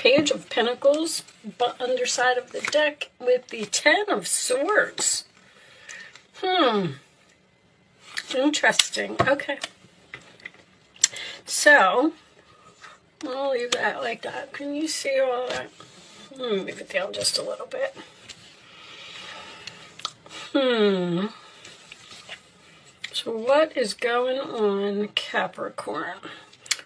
Page of Pentacles, but underside of the deck with the Ten of Swords. Interesting. Okay. So, I'll leave that like that. Can you see all that? Move it down just a little bit. So what is going on, Capricorn?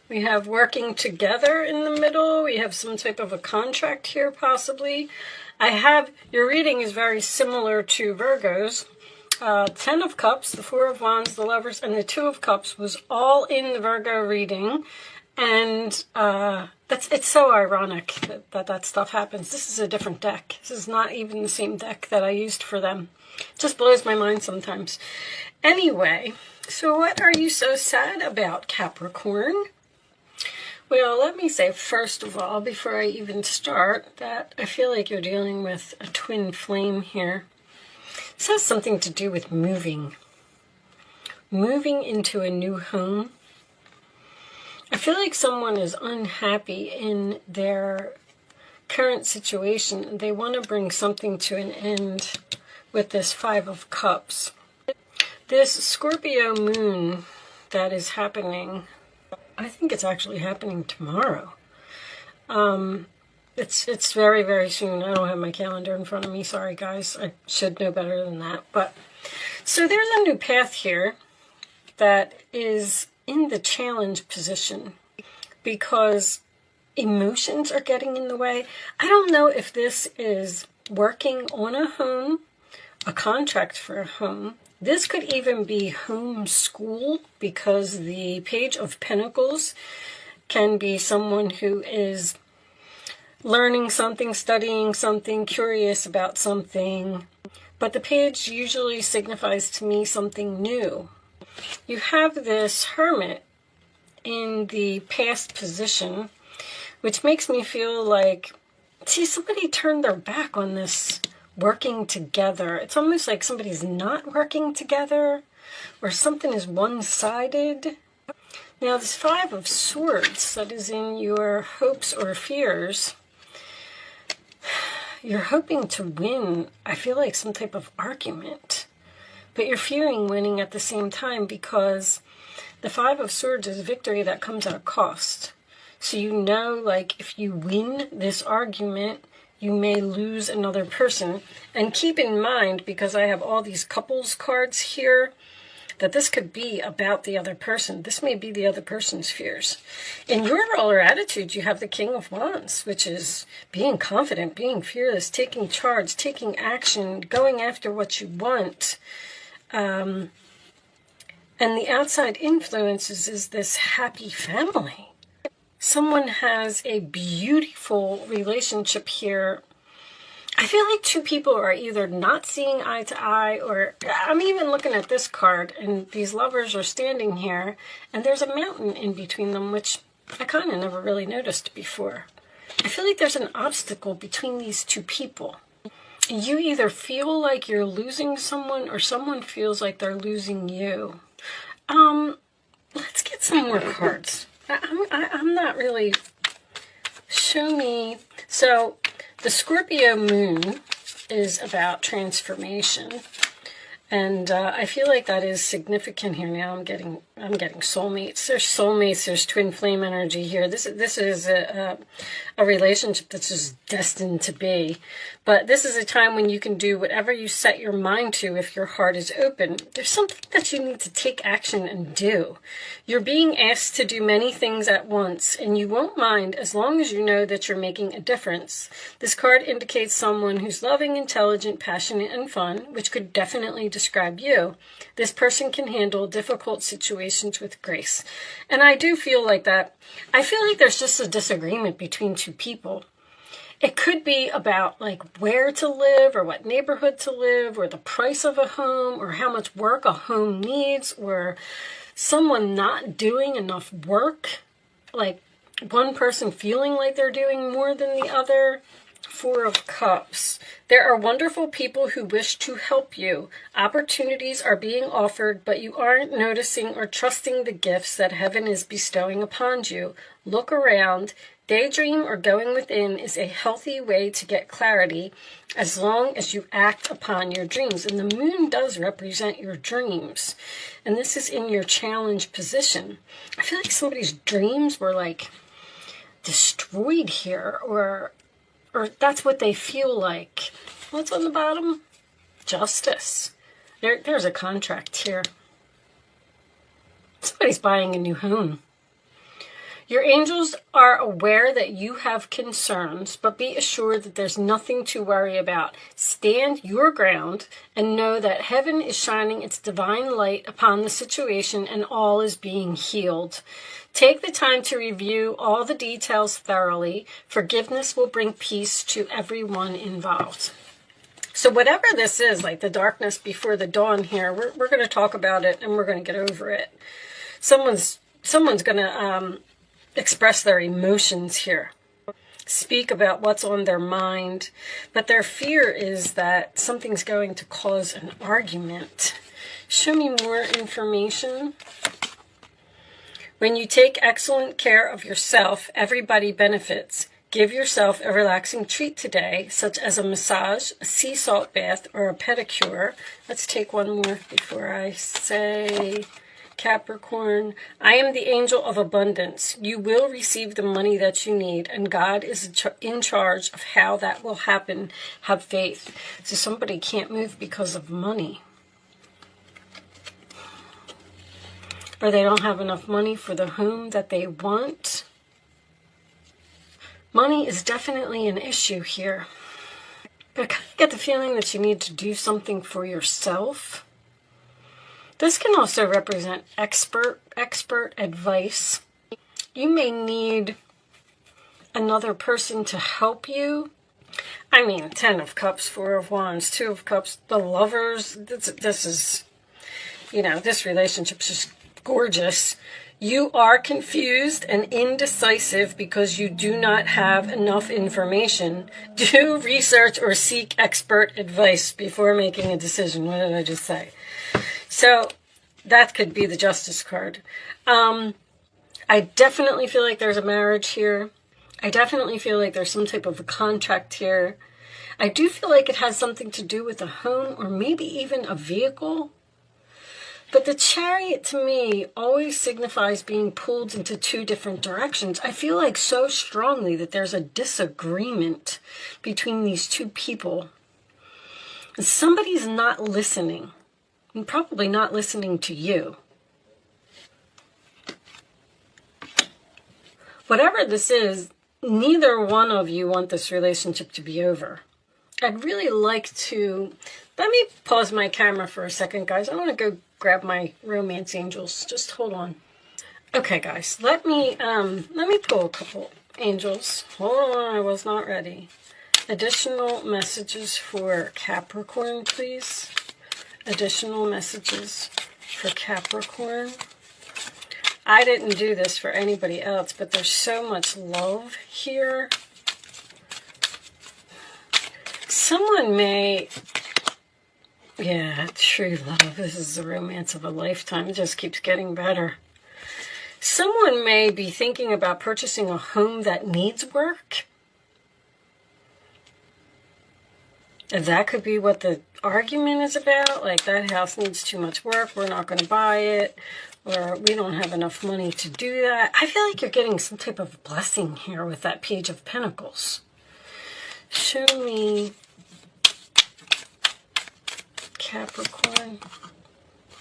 We have working together in the middle. We have some type of a contract here, possibly. Your reading is very similar to Virgo's. Ten of Cups, the Four of Wands, the Lovers, and the Two of Cups was all in the Virgo reading. And it's so ironic that stuff happens. This is a different deck. This is not even the same deck that I used for them. It just blows my mind sometimes. Anyway, so what are you so sad about, Capricorn? Well, let me say, first of all, before I even start, that I feel like you're dealing with a twin flame here. This has something to do with moving. Moving into a new home. I feel like someone is unhappy in their current situation. They want to bring something to an end with this Five of Cups. This Scorpio moon that is happening, I think it's actually happening tomorrow. It's very, very soon. I don't have my calendar in front of me. Sorry, guys. I should know better than that. But so there's a new path here that is in the challenge position because emotions are getting in the way. I don't know if this is working on a home, a contract for a home. This could even be home school because the Page of Pentacles can be someone who is learning something, studying something, curious about something. But the page usually signifies to me something new. You have this Hermit in the past position, which makes me feel like, see, somebody turned their back on this working together. It's almost like somebody's not working together, or something is one-sided. Now, this Five of Swords that is in your hopes or fears, you're hoping to win, I feel like, some type of argument. But you're fearing winning at the same time because the Five of Swords is victory that comes at a cost. So you know, like, if you win this argument, you may lose another person. And keep in mind, because I have all these couples cards here, that this could be about the other person. This may be the other person's fears. In your role or attitude, you have the King of Wands, which is being confident, being fearless, taking charge, taking action, going after what you want. And the outside influences is this happy family. Someone has a beautiful relationship here. I feel like two people are either not seeing eye to eye, or I'm even looking at this card and these lovers are standing here and there's a mountain in between them, which I kind of never really noticed before. I feel like there's an obstacle between these two people. You either feel like you're losing someone or someone feels like they're losing you. Let's get some more cards. I'm not really... Show me... So, the Scorpio moon is about transformation. And I feel like that is significant here. Now I'm getting soulmates. There's soulmates. There's twin flame energy here. This is a relationship that's just destined to be. But this is a time when you can do whatever you set your mind to if your heart is open. There's something that you need to take action and do. You're being asked to do many things at once, and you won't mind as long as you know that you're making a difference. This card indicates someone who's loving, intelligent, passionate, and fun, which could definitely describe you. This person can handle difficult situations with grace. And I do feel like that. I feel like there's just a disagreement between two people. It could be about like where to live or what neighborhood to live or the price of a home or how much work a home needs or someone not doing enough work. Like one person feeling like they're doing more than the other. Four of Cups. There are wonderful people who wish to help you. Opportunities are being offered, but you aren't noticing or trusting the gifts that heaven is bestowing upon you. Look around. Daydream or going within is a healthy way to get clarity as long as you act upon your dreams. And the moon does represent your dreams. And this is in your challenge position. I feel like somebody's dreams were like destroyed here, or that's what they feel like. What's on the bottom? Justice. There's a contract here. Somebody's buying a new home. Your angels are aware that you have concerns, but be assured that there's nothing to worry about. Stand your ground and know that heaven is shining its divine light upon the situation and all is being healed. Take the time to review all the details thoroughly. Forgiveness will bring peace to everyone involved. So whatever this is, like the darkness before the dawn here, we're going to talk about it and we're going to get over it. Someone's going to express their emotions here, speak about what's on their mind, but their fear is that something's going to cause an argument. Show me more information. When you take excellent care of yourself, everybody benefits. Give yourself a relaxing treat today, such as a massage, a sea salt bath, or a pedicure. Let's take one more before I say Capricorn. I am the angel of abundance. You will receive the money that you need, and God is in charge of how that will happen. Have faith. So somebody can't move because of money. Or they don't have enough money for the home that they want. Money is definitely an issue here. But I kind of get the feeling that you need to do something for yourself. This can also represent expert advice. You may need another person to help you. I mean, 10 of Cups, 4 of Wands, 2 of Cups, the Lovers. This is, this relationship is just gorgeous. You are confused and indecisive because you do not have enough information. Do research or seek expert advice before making a decision. What did I just say? So that could be the Justice card. I definitely feel like there's a marriage here. I definitely feel like there's some type of a contract here. I do feel like it has something to do with a home or maybe even a vehicle. But the Chariot, to me, always signifies being pulled into two different directions. I feel like so strongly that there's a disagreement between these two people. And somebody's not listening. And probably not listening to you. Whatever this is, neither one of you want this relationship to be over. I'd really like to... Let me pause my camera for a second, guys. I want to go grab my romance angels. Just hold on. Okay, guys. Let me pull a couple angels. Hold on, I was not ready. Additional messages for Capricorn, please. Additional messages for Capricorn. I didn't do this for anybody else, but there's so much love here. Someone may... Yeah, true love. This is the romance of a lifetime. It just keeps getting better. Someone may be thinking about purchasing a home that needs work. And that could be what the argument is about. Like, that house needs too much work. We're not going to buy it. Or we don't have enough money to do that. I feel like you're getting some type of blessing here with that Page of Pentacles. Show me... Capricorn.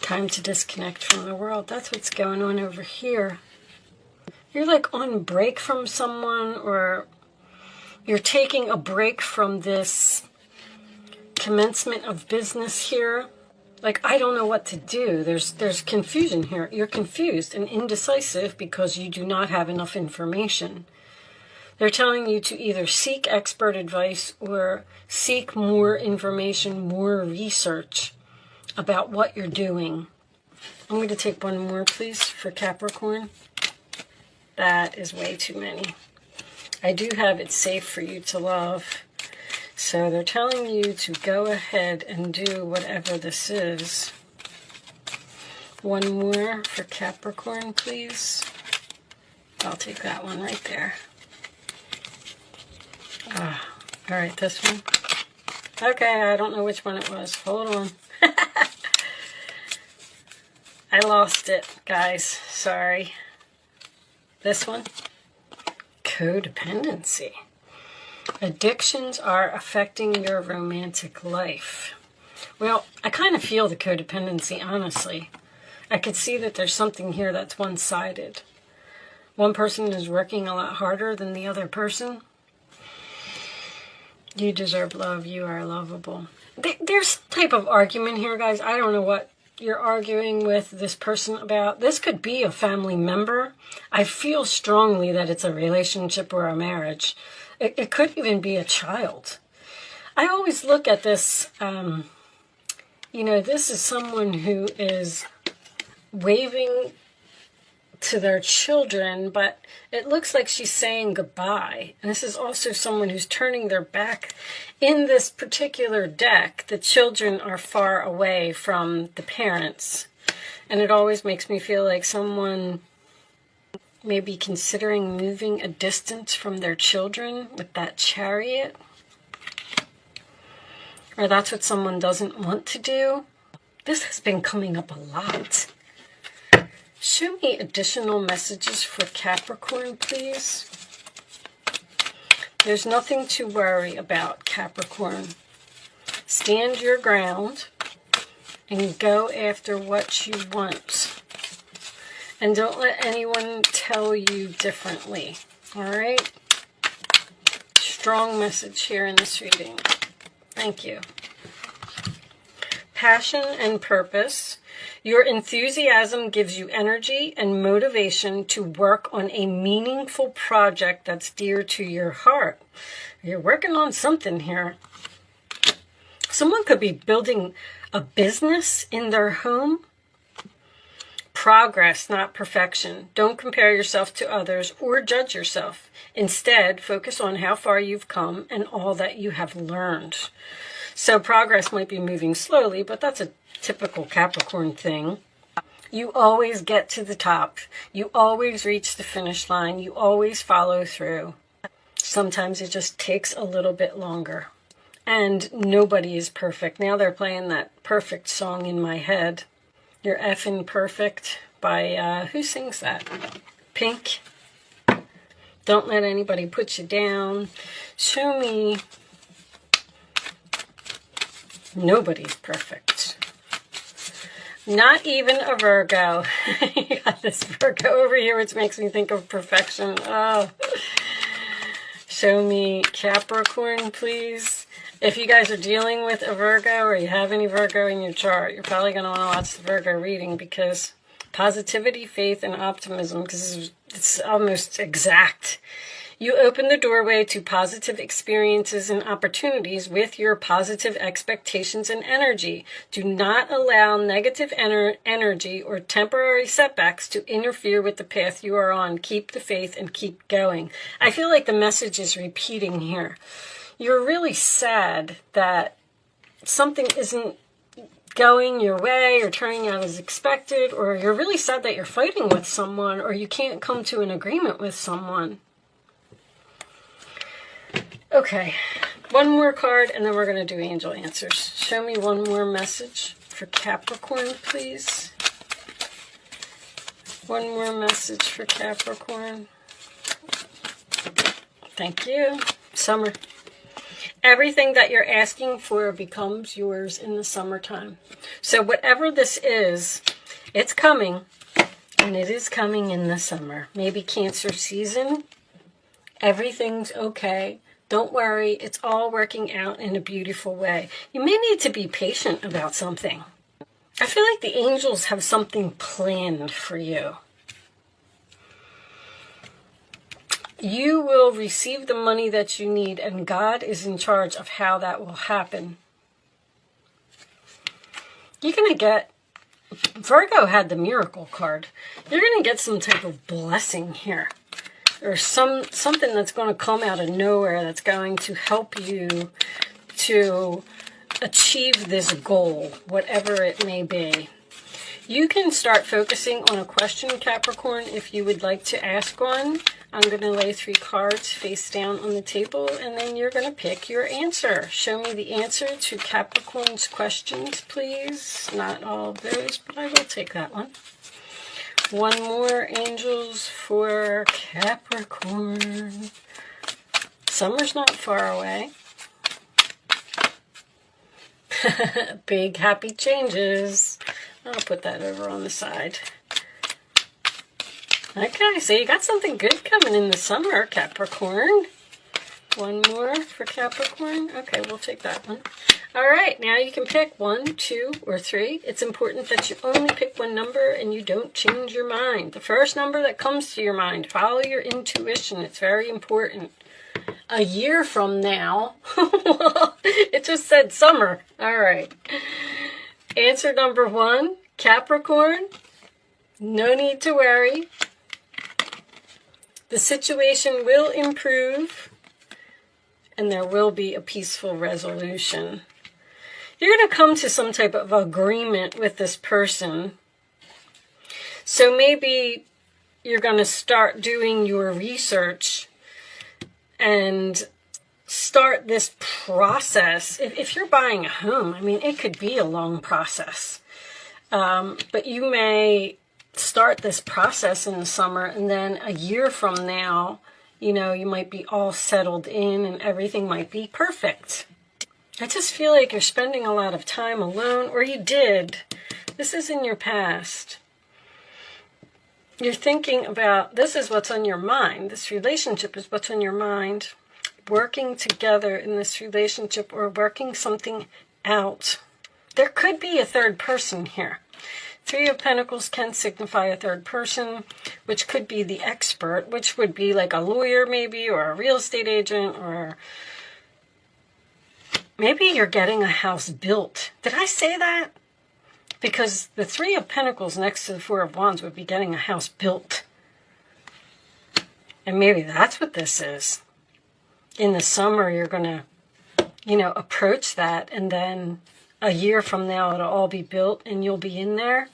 Time to disconnect from the world. That's what's going on over here. You're like on break from someone, or you're taking a break from this commencement of business here. Like, I don't know what to do. There's confusion here. You're confused and indecisive because you do not have enough information. They're telling you to either seek expert advice or seek more information, more research about what you're doing. I'm going to take one more, please, for Capricorn. That is way too many. I do have It's Safe for You to Love. So they're telling you to go ahead and do whatever this is. One more for Capricorn, please. I'll take that one right there. All right, this one. Okay, I don't know which one it was. Hold on. I lost it, guys. Sorry. This one. Codependency. Addictions are affecting your romantic life. Well, I kind of feel the codependency, honestly. I could see that there's something here that's one-sided. One person is working a lot harder than the other person. You deserve love. You are lovable. There's some type of argument here, guys. I don't know what you're arguing with this person about. This could be a family member. I feel strongly that it's a relationship or a marriage. It could even be a child. I always look at this, you know, this is someone who is waving to their children, but it looks like she's saying goodbye. And this is also someone who's turning their back. In this particular deck, the children are far away from the parents. And it always makes me feel like someone may be considering moving a distance from their children with that Chariot. Or that's what someone doesn't want to do. This has been coming up a lot. Show me additional messages for Capricorn, please. There's nothing to worry about, Capricorn. Stand your ground and go after what you want. And don't let anyone tell you differently. All right? Strong message here in this reading. Thank you. Passion and purpose. Your enthusiasm gives you energy and motivation to work on a meaningful project that's dear to your heart. You're working on something here. Someone could be building a business in their home. Progress, not perfection. Don't compare yourself to others or judge yourself. Instead, focus on how far you've come and all that you have learned. So progress might be moving slowly, but that's a typical Capricorn thing. You always get to the top. You always reach the finish line. You always follow through. Sometimes it just takes a little bit longer. And nobody is perfect. Now they're playing that perfect song in my head. You're effing perfect by, who sings that? Pink. Don't let anybody put you down. Show me. Nobody's perfect. Not even a Virgo. You got this Virgo over here, which makes me think of perfection. Oh. Show me Capricorn, please. If you guys are dealing with a Virgo or you have any Virgo in your chart, you're probably going to want to watch the Virgo reading, because positivity, faith, and optimism, because it's almost exact. You open the doorway to positive experiences and opportunities with your positive expectations and energy. Do not allow negative energy or temporary setbacks to interfere with the path you are on. Keep the faith and keep going. I feel like the message is repeating here. You're really sad that something isn't going your way or turning out as expected, or you're really sad that you're fighting with someone, or you can't come to an agreement with someone. Okay, one more card and then we're going to do angel answers. Show me one more message for Capricorn, please. One more message for Capricorn. Thank you. Summer. Everything that you're asking for becomes yours in the summertime. So whatever this is, it's coming, and it is coming in the summer. Maybe Cancer season. Everything's okay. Don't worry, it's all working out in a beautiful way. You may need to be patient about something. I feel like the angels have something planned for you. You will receive the money that you need, and God is in charge of how that will happen. You're going to get, Virgo had the miracle card. You're going to get some type of blessing here. Or something that's going to come out of nowhere that's going to help you to achieve this goal, whatever it may be. You can start focusing on a question, Capricorn, if you would like to ask one. I'm going to lay 3 cards face down on the table, and then you're going to pick your answer. Show me the answer to Capricorn's questions, please. Not all of those, but I will take that one. One more, angels, for Capricorn. Summer's not far away. Big happy changes. I'll put that over on the side. Okay, so you got something good coming in the summer, Capricorn. One more for Capricorn. Okay, we'll take that one. All right, now you can pick 1, 2, or 3. It's important that you only pick one number and you don't change your mind. The first number that comes to your mind, follow your intuition. It's very important. A year from now, it just said summer. All right. Answer number 1, Capricorn. No need to worry. The situation will improve, and there will be a peaceful resolution. You're going to come to some type of agreement with this person. So maybe you're going to start doing your research and start this process. If you're buying a home, I mean, it could be a long process. But you may start this process in the summer, and then a year from now, you know, you might be all settled in and everything might be perfect. I just feel like you're spending a lot of time alone, or you did. This is in your past. You're thinking about, this is what's on your mind. This relationship is what's on your mind. Working together in this relationship or working something out. There could be a third person here. 3 of Pentacles can signify a third person, which could be the expert, which would be like a lawyer maybe, or a real estate agent, or maybe you're getting a house built. Did I say that? Because the 3 of Pentacles next to the 4 of Wands would be getting a house built. And maybe that's what this is. In the summer, you're going to, you know, approach that, and then a year from now, it'll all be built and you'll be in there.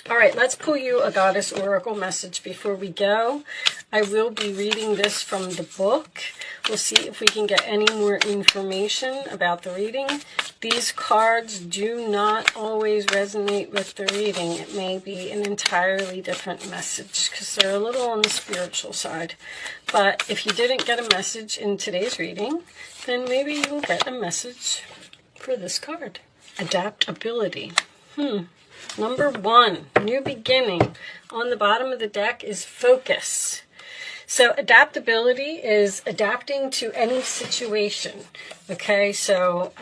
All right, let's pull you a Goddess Oracle message before we go. I will be reading this from the book. We'll see if we can get any more information about the reading. These cards do not always resonate with the reading. It may be an entirely different message because they're a little on the spiritual side. But if you didn't get a message in today's reading, then maybe you will get a message for this card. Adaptability. Number 1, new beginning. On the bottom of the deck is focus. So adaptability is adapting to any situation. Okay, so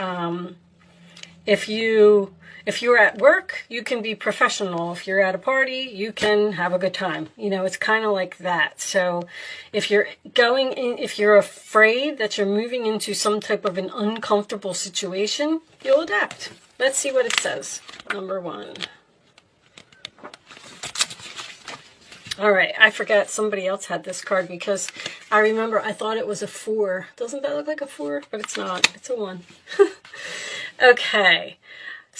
if you're at work, you can be professional. If you're at a party, you can have a good time. You know, it's kind of like that. So if you're going in, if you're afraid that you're moving into some type of an uncomfortable situation, you'll adapt. Let's see what it says. Number 1. All right, I forgot somebody else had this card because I remember I thought it was a 4. Doesn't that look like a 4? But it's not. It's a 1. Okay.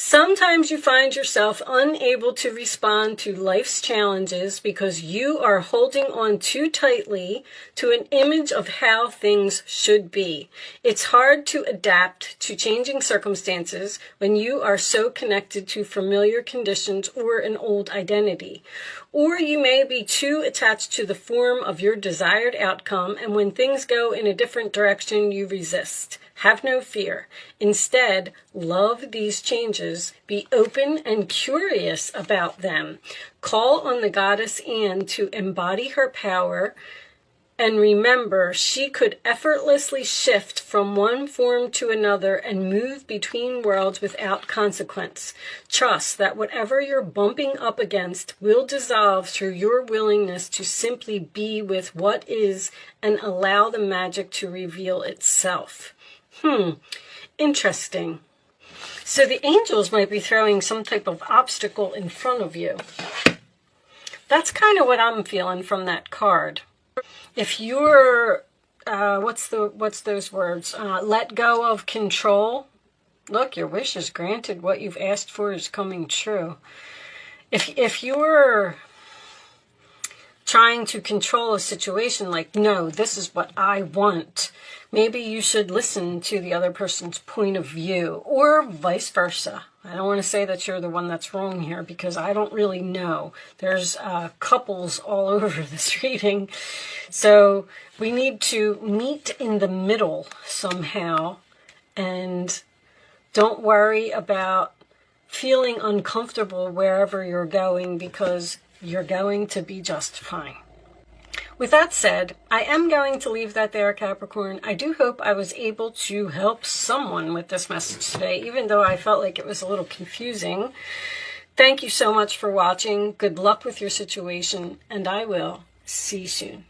Sometimes you find yourself unable to respond to life's challenges because you are holding on too tightly to an image of how things should be. It's hard to adapt to changing circumstances when you are so connected to familiar conditions or an old identity. Or you may be too attached to the form of your desired outcome, and when things go in a different direction, you resist. Have no fear. Instead, love these changes. Be open and curious about them. Call on the goddess Anne to embody her power. And remember, she could effortlessly shift from one form to another and move between worlds without consequence. Trust that whatever you're bumping up against will dissolve through your willingness to simply be with what is and allow the magic to reveal itself. Interesting. So the angels might be throwing some type of obstacle in front of you. That's kind of what I'm feeling from that card. If you're, what's those words? Let go of control. Look, your wish is granted. What you've asked for is coming true. If you're trying to control a situation like, no, this is what I want. Maybe you should listen to the other person's point of view, or vice versa. I don't want to say that you're the one that's wrong here, because I don't really know. There's couples all over this reading. So we need to meet in the middle somehow, and don't worry about feeling uncomfortable wherever you're going, because you're going to be just fine. With that said, I am going to leave that there, Capricorn. I do hope I was able to help someone with this message today, even though I felt like it was a little confusing. Thank you so much for watching. Good luck with your situation, and I will see you soon.